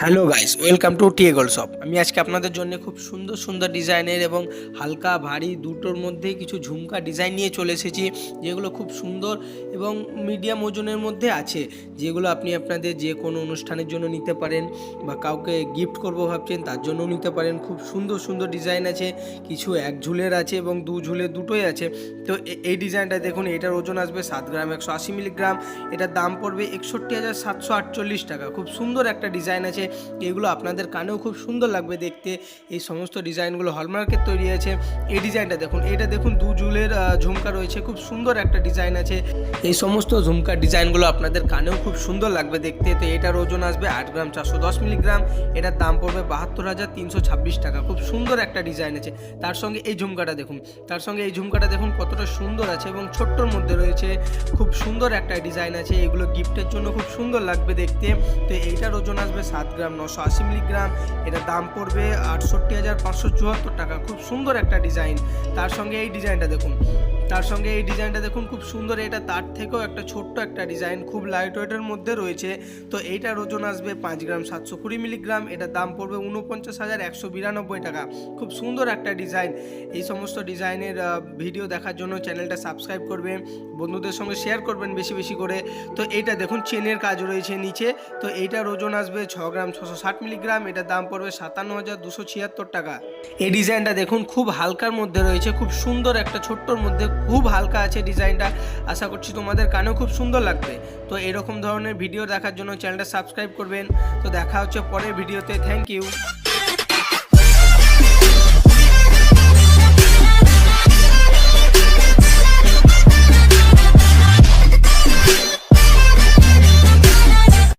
Hello guys, welcome to T A gold shop. আমি আজকে আপনাদের জন্য খুব সুন্দর সুন্দর ডিজাইনের এবং হালকা ভারী দুটোর মধ্যে কিছু ঝুমকা ডিজাইন নিয়ে চলে এসেছি, যেগুলো খুব সুন্দর এবং মিডিয়াম ওজনের মধ্যে আছে, যেগুলো আপনি আপনাদের যে কোনো অনুষ্ঠানের জন্য নিতে পারেন বা কাউকে গিফট করবো ভাবছেন তার জন্যও নিতে পারেন। খুব সুন্দর সুন্দর ডিজাইন আছে, কিছু এক ঝুলের আছে এবং দু ঝুলের দুটোই আছে। তো এই ডিজাইনটা দেখুন, এটার ওজন আসবে 7 গ্রাম 180 মিলিগ্রাম। এটার দাম পড়বে 61,748 টাকা। খুব সুন্দর একটা ডিজাইন আছে, এগুলো আপনাদের কানেও খুব সুন্দর লাগবে দেখতে। এই সমস্ত ডিজাইনগুলো হলমার্কের তৈরি আছে। এই ডিজাইনটা দেখুন, এটা দেখুন দু ঝুলের ঝুমকা রয়েছে, খুব সুন্দর একটা ডিজাইন আছে। এই সমস্ত ঝুমকার ডিজাইনগুলো আপনাদের কানেও খুব সুন্দর লাগবে দেখতে। তো এটার ওজন আসবে 8 গ্রাম 410 মিলিগ্রাম। এটার দাম পড়বে 72,326 টাকা। খুব সুন্দর একটা ডিজাইন আছে। তার সঙ্গে এই ঝুমকাটা দেখুন কতটা সুন্দর আছে এবং ছোট্টর মধ্যে রয়েছে, খুব সুন্দর একটা ডিজাইন আছে। এগুলো গিফটের জন্য খুব সুন্দর লাগবে দেখতে। তো এইটার ওজন আসবে 7 গ্রাম 980 মিলিগ্রাম। এটার দাম পড়বে 68,574 টাকা। খুব সুন্দর একটা ডিজাইন। তার সঙ্গে এই ডিজাইনটা দেখুন খুব সুন্দর। এটা তার থেকেও একটা ছোট্ট একটা ডিজাইন, খুব লাইট ওয়েটের মধ্যে রয়েছে। তো এইটার ওজন আসবে 5 গ্রাম 720 মিলিগ্রাম। এটার দাম পড়বে 49,192 টাকা। খুব সুন্দর একটা ডিজাইন। এই সমস্ত ডিজাইনের ভিডিও দেখার জন্য চ্যানেলটা সাবস্ক্রাইব করবেন, বন্ধুদের সঙ্গে শেয়ার করবেন বেশি বেশি করে। তো এইটা দেখুন চেনের কাজ রয়েছে নিচে। তো এইটার ওজন আসবে 6 গ্রাম 660 মিলিগ্রাম। এটার দাম পড়বে 57,276 টাকা। এই ডিজাইনটা দেখুন খুব হালকার মধ্যে রয়েছে, খুব সুন্দর একটা ছোট্টর মধ্যে, খুব হালকা আছে ডিজাইনটা। আশা করছি তোমাদের কানেও খুব সুন্দর লাগবে। তো এরকম ধরনের ভিডিও দেখার জন্য চ্যানেলটা সাবস্ক্রাইব করবেন। তো দেখা হচ্ছে পরের ভিডিওতে। Thank you.